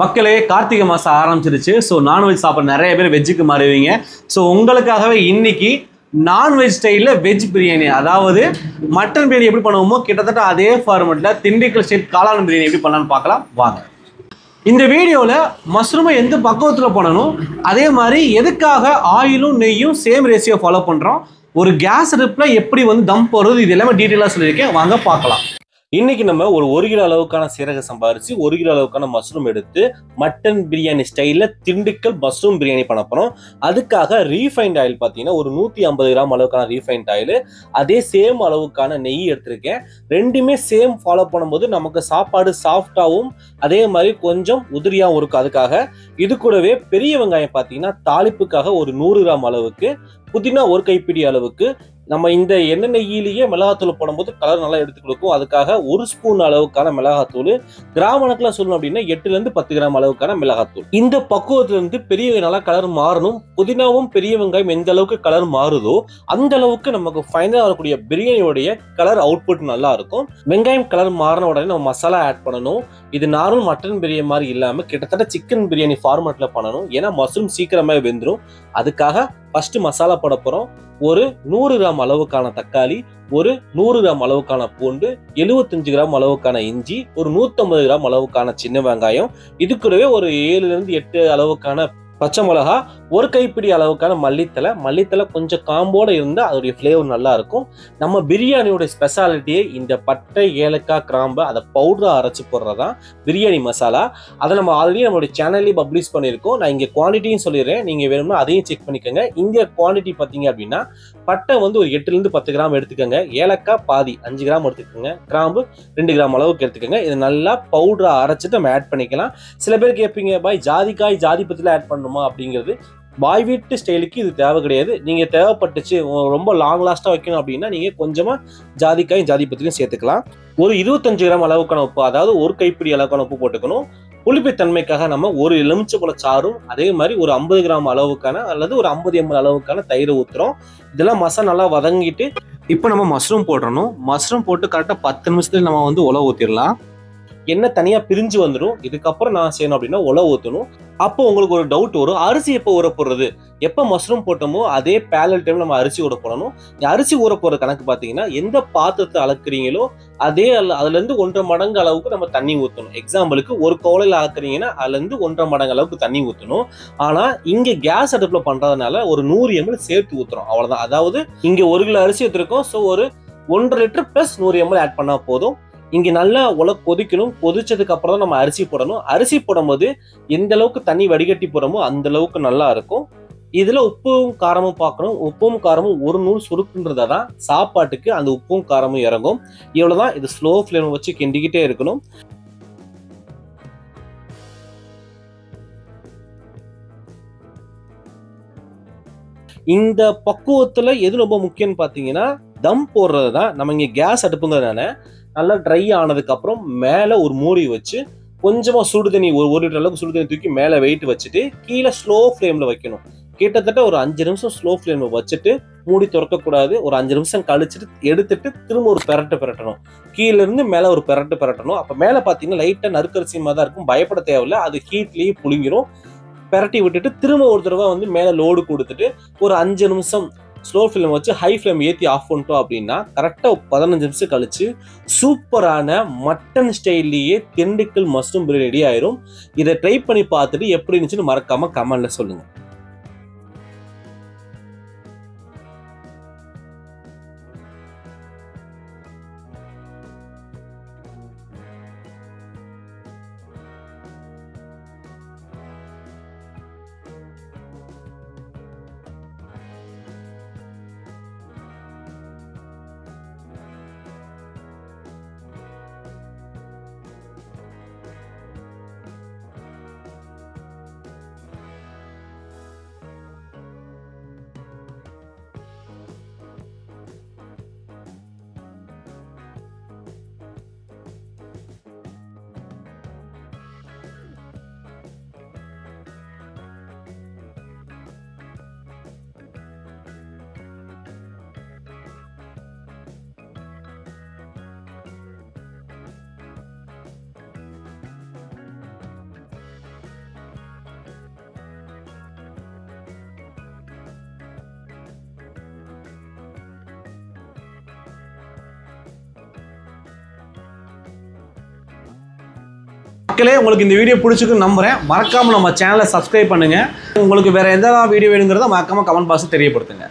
மக்களே கார்த்திகை மாதம் ஆரம்பிச்சிருச்சு. ஸோ நான்வெஜ் சாப்பிட்ற நிறைய பேர் வெஜ்ஜுக்கு மாறுவீங்க. ஸோ உங்களுக்காகவே இன்னைக்கு நான்வெஜ் ஸ்டைலில் வெஜ் பிரியாணி, அதாவது மட்டன் பிரியாணி எப்படி பண்ணுவோமோ கிட்டத்தட்ட அதே ஃபார்மெட்டில் திண்டுக்கல் ஸ்டைல் காளான் பிரியாணி எப்படி பண்ணலான்னு பார்க்கலாம் வாங்க. இந்த வீடியோவில் மஷ்ரூமை எந்த பக்குவத்தில் பண்ணணும், அதே மாதிரி எதுக்காக ஆயிலும் நெய்யும் சேம் ரேஷியோ ஃபாலோ பண்ணுறோம், ஒரு கேஸ் அடுப்பில் எப்படி தம் போடுறது, இது எல்லாமே டீட்டெயிலாக சொல்லியிருக்கேன். வாங்க பார்க்கலாம். இன்னைக்கு நம்ம ஒரு கிலோ அளவுக்கான சீரக சம்பா அரிசி, 1 கிலோ அளவுக்கான மஷ்ரூம் எடுத்து மட்டன் பிரியாணி ஸ்டைலில் திண்டுக்கல் மஷ்ரூம் பிரியாணி பண்ண போகிறோம். அதுக்காக ரீஃபைண்ட் ஆயில் பார்த்தீங்கன்னா ஒரு 150 கிராம் அளவுக்கான ரீஃபைண்ட் ஆயில், அதே சேம் அளவுக்கான நெய் எடுத்திருக்கேன். ரெண்டுமே சேம் ஃபாலோ பண்ணும்போது நமக்கு சாப்பாடு சாஃப்டாகவும் அதே மாதிரி கொஞ்சம் உதிரியாகவும் இருக்கும். அதுக்காக இது கூடவே பெரிய வெங்காயம் பார்த்தீங்கன்னா தாளிப்புக்காக ஒரு 100 கிராம் அளவுக்கு, புதினா ஒரு கைப்பிடி அளவுக்கு, நம்ம இந்த எண்ணெய் நெய்யிலேயே மிளகாத்தூள் போடும்போது கலர் நல்லா எடுத்து கொடுக்கும். அதுக்காக 1 ஸ்பூன் அளவுக்கான மிளகாத்தூள், கிராம் கணக்கில் சொல்லணும் அப்படின்னா 8லேருந்து 10 கிராம் அளவுக்கான மிளகாத்தூள். இந்த பக்குவத்திலிருந்து பெரிய நல்லா கலர் மாறணும். புதினாவும் பெரிய வெங்காயம் எந்த அளவுக்கு கலர் மாறுதோ அந்த அளவுக்கு நமக்கு ஃபைனலாக வரக்கூடிய பிரியாணியோடைய கலர் அவுட்புட் நல்லா இருக்கும். வெங்காயம் கலர் மாறின உடனே நம்ம மசாலா ஆட் பண்ணணும். இது நார்மல் மட்டன் பிரியாணி மாதிரி இல்லாமல் கிட்டத்தட்ட சிக்கன் பிரியாணி ஃபார்மேட்ல பண்ணணும். ஏன்னா மஷ்ரூம் சீக்கிரமாக வெந்துடும். அதுக்காக ஃபர்ஸ்ட் மசாலா போட போகிறோம். ஒரு 100 கிராம் அளவுக்கான தக்காளி, ஒரு 100 கிராம் அளவுக்கான பூண்டு, 75 கிராம் அளவுக்கான இஞ்சி, ஒரு 150 கிராம் அளவுக்கான சின்ன வெங்காயம், இது கூடவே ஒரு 7லேருந்து 8 அளவுக்கான பச்சை மிளகா, ஒரு கைப்பிடி அளவுக்கான மல்லித்தலை கொஞ்சம் காம்போட இருந்தால் அதோடைய ஃப்ளேவர் நல்லா இருக்கும். நம்ம பிரியாணியோட ஸ்பெஷாலிட்டியே இந்த பட்டை, ஏலக்காய், கிராம்பு அதை பவுடரா அரைச்சி போடுறதான் பிரியாணி மசாலா. அதை நம்ம ஆல்ரெடி நம்மளுடைய சேனல்லேயே பப்ளிஷ் பண்ணியிருக்கோம். நான் இங்கே குவான்டிட்டியும் சொல்லிடுறேன், நீங்கள் வேணும்னா அதையும் செக் பண்ணிக்கோங்க. இந்த குவான்டிட்டி பார்த்தீங்க அப்படின்னா பட்டை ஒரு 8லேருந்து 10 கிராம் எடுத்துக்கோங்க, ஏலக்காய் பாதி 5 கிராம் எடுத்துக்கோங்க, கிராம்பு 2 கிராம் அளவுக்கு எடுத்துக்கோங்க. இதை நல்லா பவுடரா அரைச்சிட்டு நம்ம ஆட் பண்ணிக்கலாம். சில பேர் கேட்பீங்க, பாய் ஜாதிக்காய் ஜாதி பத்தில ஆட் பண்ணணுமா அப்படிங்கிறது. பாய் வீட்டு ஸ்டைலுக்கு இது தேவை கிடையாது. நீங்க தேவைப்பட்டுச்சு ரொம்ப லாங் லாஸ்டா வைக்கணும் அப்படின்னா நீங்க கொஞ்சமா ஜாதிக்காயும் ஜாதி பத்திலையும் சேர்த்துக்கலாம். ஒரு 25 கிராம் அளவுக்கான உப்பு, அதாவது ஒரு கைப்பிடி அளவுக்கான உப்பு போட்டுக்கணும். புளிப்பு தன்மைக்காக நம்ம ஒரு எலுமிச்சைப்பழ சாறும், அதே மாதிரி ஒரு 50 கிராம் அளவுக்கான அல்லது ஒரு 50 ml அளவுக்கான தயிர் ஊத்துறோம். இதெல்லாம் மசாலா நல்லா வதங்கிட்டு இப்போ நம்ம மஷ்ரூம் போட்டுறணும். மஷ்ரூம் போட்டு கரெக்டாக 10 நிமிஷத்துல நம்ம உலவு ஊற்றிடலாம். எண்ணெய் தனியா பிரிஞ்சு வந்துடும். இதுக்கப்புறம் நான் செய்யணும் அப்படின்னா உலவு ஊற்றணும். அப்போ உங்களுக்கு ஒரு டவுட் வரும், அரிசி எப்போ ஊற போடுறது? எப்போ மஷ்ரூம் போட்டோமோ அதே பேரல் டைம் நம்ம அரிசி ஊற போடணும். அரிசி ஊற போற கணக்கு பார்த்தீங்கன்னா எந்த பாத்திரத்தை அளக்குறீங்களோ அதே அதுல இருந்து 1.5 மடங்கு அளவுக்கு நம்ம தண்ணி ஊற்றணும். எக்ஸாம்பிளுக்கு ஒரு கோலையில் அளக்குறீங்கன்னா அதுல இருந்து 1.5 மடங்கு அளவுக்கு தண்ணி ஊற்றணும். ஆனா இங்க கேஸ் அடுப்புல பண்றதுனால ஒரு 100 ml சேர்த்து ஊத்துறோம், அவ்வளவுதான். அதாவது இங்க 1 கிலோ அரிசி எடுத்திருக்கோம். ஸோ ஒரு 1.5 லிட்டர் பிளஸ் 100 ml ஆட் பண்ணா போதும். இங்க நல்லா கொதிக்கணும். கொதிச்சதுக்கு அப்புறம் தான் நம்ம அரிசி போடணும். அரிசி போடும்போது எந்த அளவுக்கு தண்ணி வடிகட்டி போடுறோமோ அந்த அளவுக்கு நல்லா இருக்கும். இதுல உப்பும் காரமும் பார்க்கணும். உப்பும் காரமும் ஒரு நூல் சுருக்குன்றதா தான் சாப்பாட்டுக்கு அந்த உப்பும் காரமும் இறங்கும். இவ்வளவுதான். இது ஸ்லோ ஃப்ளேம் வச்சு கிண்டிக்கிட்டே இருக்கணும். இந்த பக்குவத்துல எது ரொம்ப முக்கியம்னு பாத்தீங்கன்னா தம் போடுறது தான். நம்ம இங்க கேஸ் அடுப்புங்கிறதுனால நல்லா ட்ரை ஆனதுக்கு அப்புறம் மேல ஒரு மூடி வச்சு கொஞ்சமா சுடு தண்ணி, ஒரு லிட்டர் அளவுக்கு சுடு தண்ணி தூக்கி மேல வெயிட் வச்சுட்டு கீழே ஸ்லோ ஃப்ளேம்ல வைக்கணும். கிட்டத்தட்ட ஒரு 5 நிமிஷம் ஸ்லோ ஃப்ளேம்ல வச்சுட்டு மூடி திறக்கக்கூடாது. ஒரு 5 நிமிஷம் கழிச்சுட்டு எடுத்துட்டு திரும்ப ஒரு பெரட்டணும். கீழே இருந்து மேல ஒரு பெரட்டணும். அப்ப மேல பாத்தீங்கன்னா லைட்டா நறுக்கரிசி மாதிரி தான் இருக்கும். பயப்பட தேவையில்லை, அது ஹீட்லயே புளிங்கிரும். பெரட்டி விட்டுட்டு திரும்ப ஒரு தடவை மேல லோடு கொடுத்துட்டு ஒரு 5 நிமிஷம் ஸ்லோ ஃப்ளேம் வச்சு ஹை ஃப்ளேம் ஏற்றி ஆஃப் பண்ணிட்டோம் அப்படின்னா கரெக்டாக 15 நிமிஷம் கழிச்சு சூப்பரான மட்டன் ஸ்டைல்லையே திண்டுக்கல் மஷ்ரூம் பிரியாணி ரெடி ஆயிரும். இதை ட்ரை பண்ணி பார்த்துட்டு எப்படி இருந்துச்சுன்னு மறக்காம கமெண்ட்ல சொல்லுங்க. மக்களே உங்களுக்கு இந்த வீடியோ பிடிச்சிருக்குன்னு நம்புறேன். மறக்காம நம்ம சேனலை சப்ஸ்கிரைப் பண்ணுங்க. உங்களுக்கு வேற எந்த வீடியோ வேணுங்கிறத மறக்காம கமெண்ட் பாக்ஸ்ல தெரியப்படுத்துங்க.